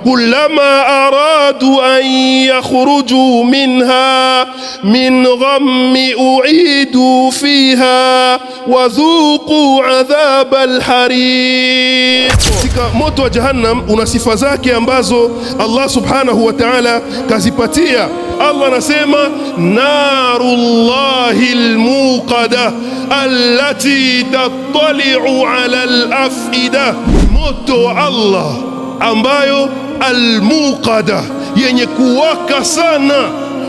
kullama aradu an yakhruju minha min ghammi uidu fiha wadhuqu adhab alhariq. Katika moto wa Jahannam una sifa zake ambazo Allah subhanahu wa ta'ala kazipatia. Allah anasema narullahi almuqada allati tattali'u ala alafida, moto wa Allah ambayo almuqada, yenye kuwaka sana.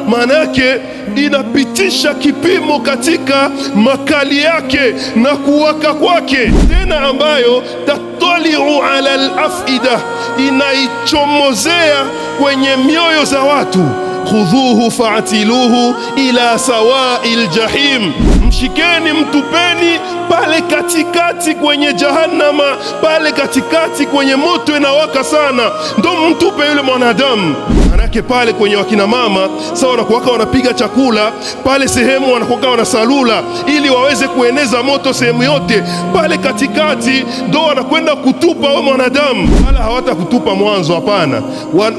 Maana yake inapitisha kipimo katika makali yake na kuwaka kwake, tena ambayo tattali'u ala alafida, inaichomozea kwenye mioyo za watu. Khudhuhu fa'tiluhu ila sawa'il jahim, mshikeni mtupeni pale katikati kwenye Jahannama, pale katikati kwenye moto inawaka sana, ndo mtupe yule mwanadamu. Manake pale kwenye wakina mama sawa wanakuwaka wanapiga chakula pale, sehemu wanakuwaka wanasalula ili waweze kueneza moto sehemu yote, pale katikati ndo wanakwenda kutupa huyo mwanadamu. Wala hawata kutupa mwanzo, hapana.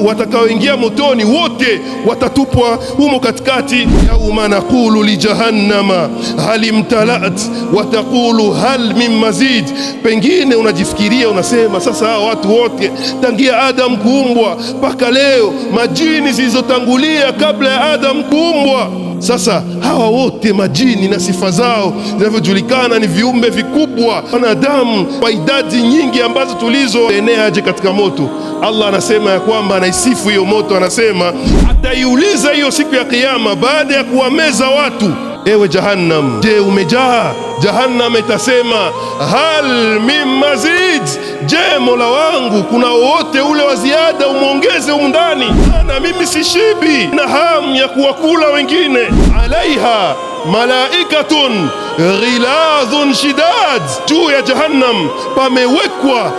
Watakaoingia motoni wote watatupwa humo katikati. Yauma naqulu li jahannama hal imtalat wa taqulu hal min mazid. Pengine unajifikiria unasema, sasa hawa watu wote tangia Adam kuumbwa mpaka leo, majini zilizotangulia kabla ya Adam kuumbwa, sasa hawa wote majini na sifa zao zinavyojulikana ni viumbe vikubwa, wanadamu kwa idadi nyingi ambazo tulizoenea aje katika moto. Allah anasema ya kwamba anaisifu hiyo moto, anasema ataiuliza hiyo siku ya Kiyama baada ya kuwameza watu, ewe Jahannam, je, umejaa? Jahannam itasema hal min mazid, je, Mola wangu kuna wote ule wa ziada umwongeze humu ndani, na mimi sishibi na hamu ya kuwakula wengine. Alaiha malaikatun ghiladhun shidad, juu ya Jahannam pamewekwa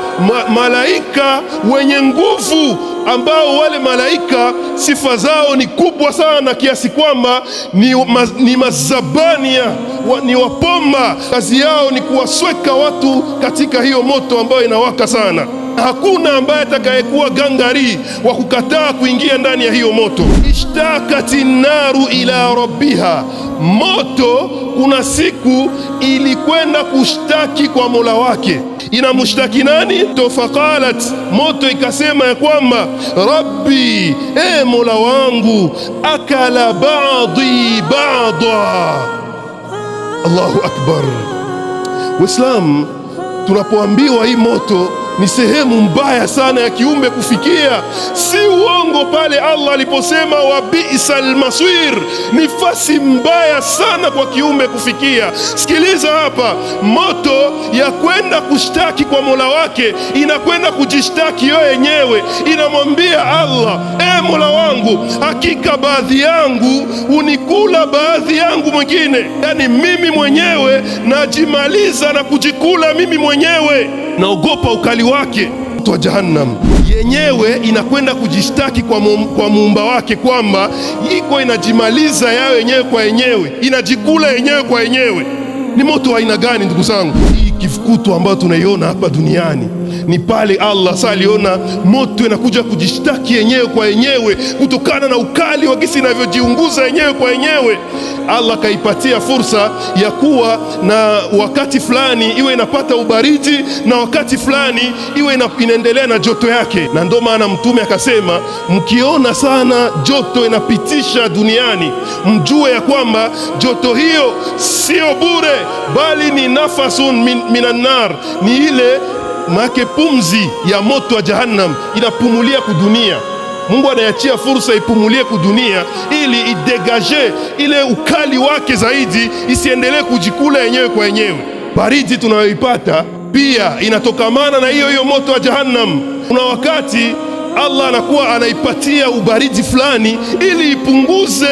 malaika wenye nguvu, ambao wale malaika sifa zao ni kubwa sana kiasi kwamba ni mazabania, ni wapomba. Kazi yao ni kuwasweka watu katika hiyo moto ambayo inawaka sana. Hakuna ambaye atakayekuwa gangari wa kukataa kuingia ndani ya hiyo moto. Ishtakati naru ila rabbiha, moto kuna siku ilikwenda kushtaki kwa Mola wake. Inamshtaki nani? Faqalat, moto ikasema ya kwamba rabbi, Mola wangu, akala ba'di ba'da. Allahu akbar. Waislamu, tunapoambiwa hii moto ni sehemu mbaya sana ya kiumbe kufikia, si uongo pale Allah aliposema wa bi'sal masir, ni fasi mbaya sana kwa kiumbe kufikia. Sikiliza hapa, moto ya kwenda kushtaki kwa Mola wake, inakwenda kujishtaki yeye yenyewe, inamwambia Allah, Mola wangu, hakika baadhi yangu unikula baadhi yangu mwingine, yani mimi mwenyewe najimaliza na kujikula mimi mwenyewe. Naogopa ukali wake. Moto wa Jahannam yenyewe inakwenda kujishtaki kwa muumba wake kwamba iko inajimaliza yao yenyewe kwa yenyewe, inajikula yenyewe kwa yenyewe. Ni moto wa aina gani ndugu zangu? Hii kifukutu ambayo tunaiona hapa duniani ni pale Allah sasa aliona moto inakuja kujishtaki yenyewe kwa yenyewe kutokana na ukali wa gisi inavyojiunguza yenyewe kwa yenyewe. Allah kaipatia fursa ya kuwa na wakati fulani iwe inapata ubaridi na wakati fulani iwe inaendelea na joto yake, na ndio maana Mtume akasema, mkiona sana joto inapitisha duniani, mjue ya kwamba joto hiyo sio bure, bali ni nafasun minan nar, ni ile make pumzi ya moto wa Jahannam inapumulia kudunia. Mungu anayachia fursa ipumulie kudunia ili idegaje ile ukali wake zaidi, isiendelee kujikula yenyewe kwa yenyewe. Baridi tunayoipata pia inatokamana na hiyo moto wa Jahannam. Kuna wakati Allah anakuwa anaipatia ubaridi fulani ili ipunguze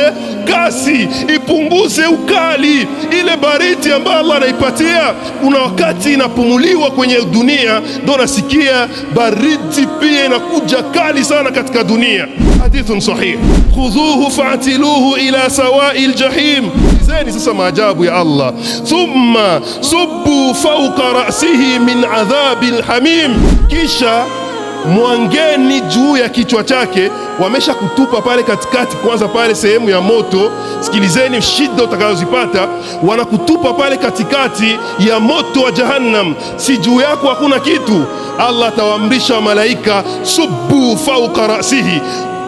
kasi, ipunguze ukali. Ile baridi ambayo Allah anaipatia, kuna wakati inapumuliwa kwenye dunia, ndo nasikia baridi pia inakuja kali sana katika dunia. Hadithun sahih, khudhuhu fa'tiluhu ila sawa'il jahim. Zeni sasa maajabu ya Allah. Thumma subbu fawqa ra'sihi min adhabil hamim, kisha mwangeni juu ya kichwa chake. Wamesha kutupa pale katikati, kwanza pale sehemu ya moto. Sikilizeni shida utakazozipata. Wanakutupa pale katikati ya moto wa Jahannam, si juu yako hakuna kitu. Allah atawaamrisha malaika, subbu fauqa rasihi,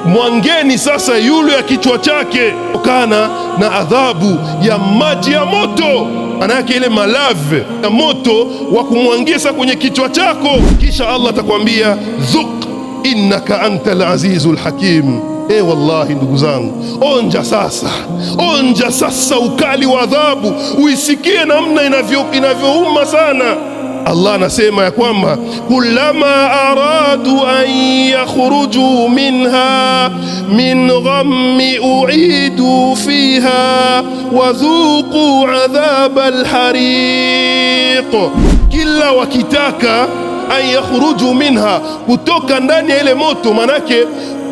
mwangeni sasa yule ya kichwa chake, kutokana na adhabu ya maji ya moto. Maana yake ile malave ya moto wa kumwangia sasa kwenye kichwa chako. Kisha Allah atakwambia dhuq innaka antal azizul hakim. Wallahi ndugu zangu, onja sasa ukali wa adhabu, uisikie namna inavyouma sana. Allah anasema ya kwamba kullama aradu an yakhruju minha min ghammi uidu fiha wadhuqu adhab alhariq, kila wakitaka an yakhruju minha, kutoka ndani ya ile moto. Manake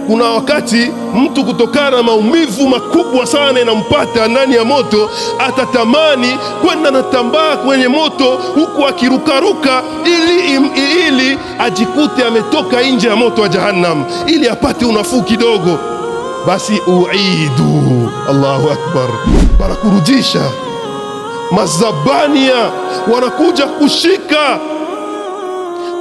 kuna wakati mtu kutokana na maumivu makubwa sana inampata ndani ya moto, atatamani kwenda na tambaa kwenye moto huku akirukaruka, ili ajikute ametoka nje ya moto wa Jahannam, ili apate unafuu kidogo. Basi uidu, Allahu akbar, wanakurudisha mazabania, wanakuja kushika,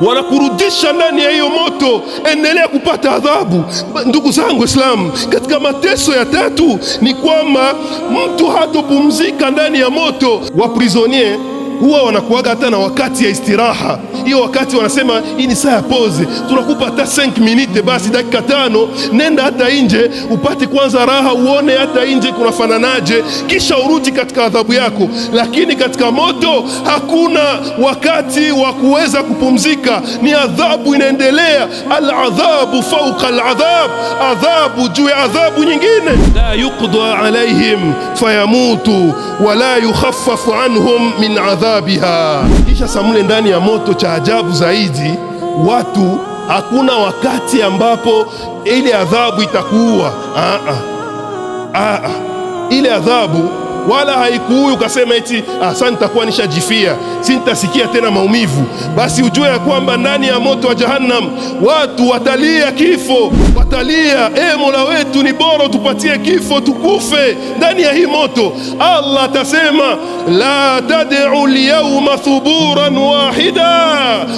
wanakurudisha ndani ya hiyo moto. Endelea kupata adhabu. Ndugu zangu Islam, katika mateso ya tatu ni kwamba mtu hatopumzika ndani ya moto. Waprisonier huwa wanakuaga hata na wakati ya istiraha. Hiyo wakati wanasema hii ni saa ya pause, tunakupa hata 5 minute, basi dakika 5, nenda hata nje upate kwanza raha, uone hata nje kunafananaje, kisha urudi katika adhabu yako. Lakini katika moto hakuna wakati wa kuweza kupumzika, ni adhabu inaendelea. Al-adhabu fawqa al-adhab, adhabu juu ya adhabu nyingine. La yuqda alaihim fayamutu wala yukhaffafu anhum min adhabiha. Kisha samule ndani ya moto, cha ajabu zaidi, watu hakuna wakati ambapo ile adhabu itakuua. Ile adhabu wala haikuui ukasema eti sasa nitakuwa nishajifia, sintasikia tena maumivu. Basi ujue ya kwamba ndani ya moto wa Jahannam watu watalia kifo, watalia, Mola wetu, ni bora tupatie kifo tukufe ndani ya hii moto. Allah atasema la tad'u al-yawma thuburan wahida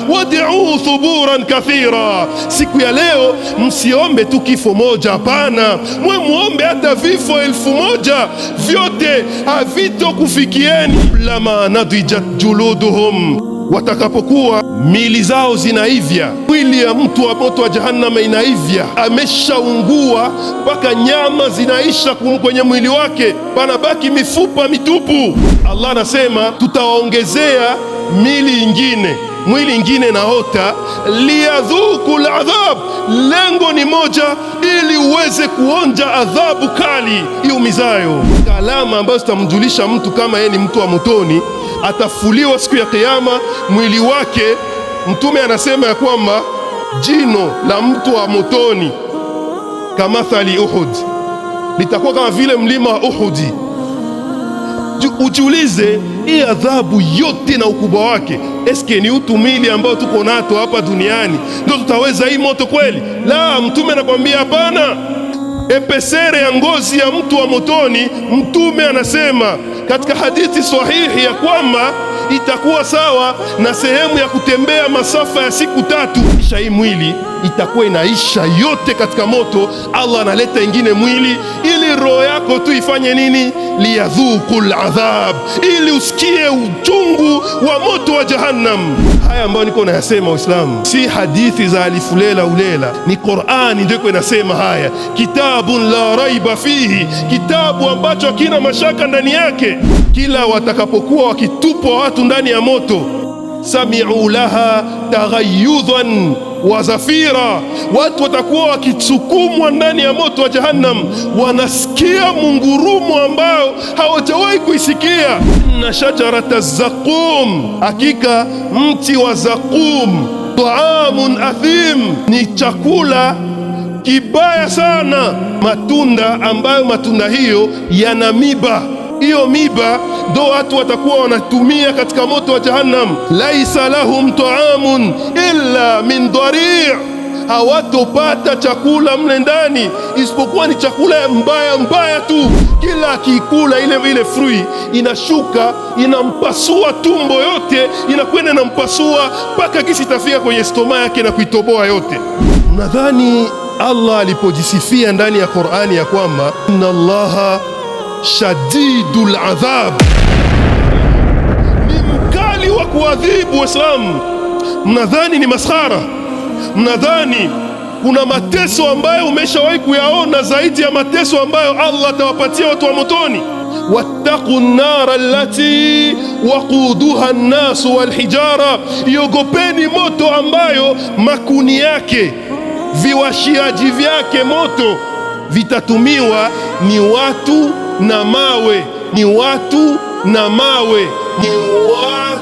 wad'u thuburan kathira, siku ya leo msiombe tu kifo moja, hapana, muombe hata vifo 1000, vyote havitokufikieni. Lama nadijat juluduhum, watakapokuwa mili zao zinaivya. Mwili ya mtu wa moto wa Jahannam inaivya, ameshaungua mpaka nyama zinaisha kwenye mwili wake, panabaki mifupa mitupu. Allah anasema tutawaongezea mwili ingine naota, liyadhuku al-adhab, lengo ni moja, ili uweze kuonja adhabu kali iumizayo. Alama ambazo zitamjulisha mtu kama yeye ni mtu wa motoni, atafuliwa siku ya Kiyama mwili wake. Mtume anasema ya kwamba jino la mtu wa motoni kamathali Uhud, litakuwa kama vile mlima wa Uhudi. Ujiulize, hii adhabu yote na ukubwa wake, eske ni utumili ambao tuko nato hapa duniani ndio tutaweza hii moto kweli? La, Mtume anakwambia hapana. Epesere ya ngozi ya mtu wa motoni, Mtume anasema katika hadithi sahihi ya kwamba itakuwa sawa na sehemu ya kutembea masafa ya siku 3. Kisha hii mwili itakuwa inaisha yote katika moto. Allah analeta ingine mwili ili roho yako tu ifanye nini? Liyadhuqul adhab, ili usikie uchungu wa moto wa Jahannam. Haya ambayo niko nayasema Waislamu si hadithi za alifu lela ulela, ni Qur'ani ndio inasema haya. Kitabun la raiba fihi, kitabu ambacho hakina mashaka ndani yake. Kila watakapokuwa wakitupwa watu ndani ya moto, sami'u laha taghayyudhan wa zafira, watu watakuwa wakisukumwa ndani ya moto wa Jahannam, wanasikia mungurumo ambao hawajawahi kuisikia. Inna shajarata zaqum, hakika mti wa zaqum, taamun athim, ni chakula kibaya sana, matunda ambayo matunda hiyo yana miba. Hiyo miba ndo watu watakuwa wanatumia katika moto wa Jahannam. Laisa lahum taamun illa min dari', hawatopata chakula mle ndani, isipokuwa ni chakula mbaya mbaya tu. Kila akikula ile frui inashuka, inampasua tumbo yote, inakwenda inampasua mpaka kisi itafika kwenye stoma yake na kuitoboa yote. Mnadhani Allah alipojisifia ndani ya Qur'ani ya kwamba inna Allaha shadidul adhab, ni mkali wa kuadhibu Waislamu, mnadhani ni maskhara? Mnadhani kuna mateso ambayo umeshawahi kuyaona zaidi ya mateso ambayo Allah atawapatia watu wa motoni? wattaqu nnara allati waquduha nnasu walhijara, iogopeni moto ambayo makuni yake, viwashiaji vyake moto vitatumiwa ni watu na mawe, ni watu na mawe, ni watu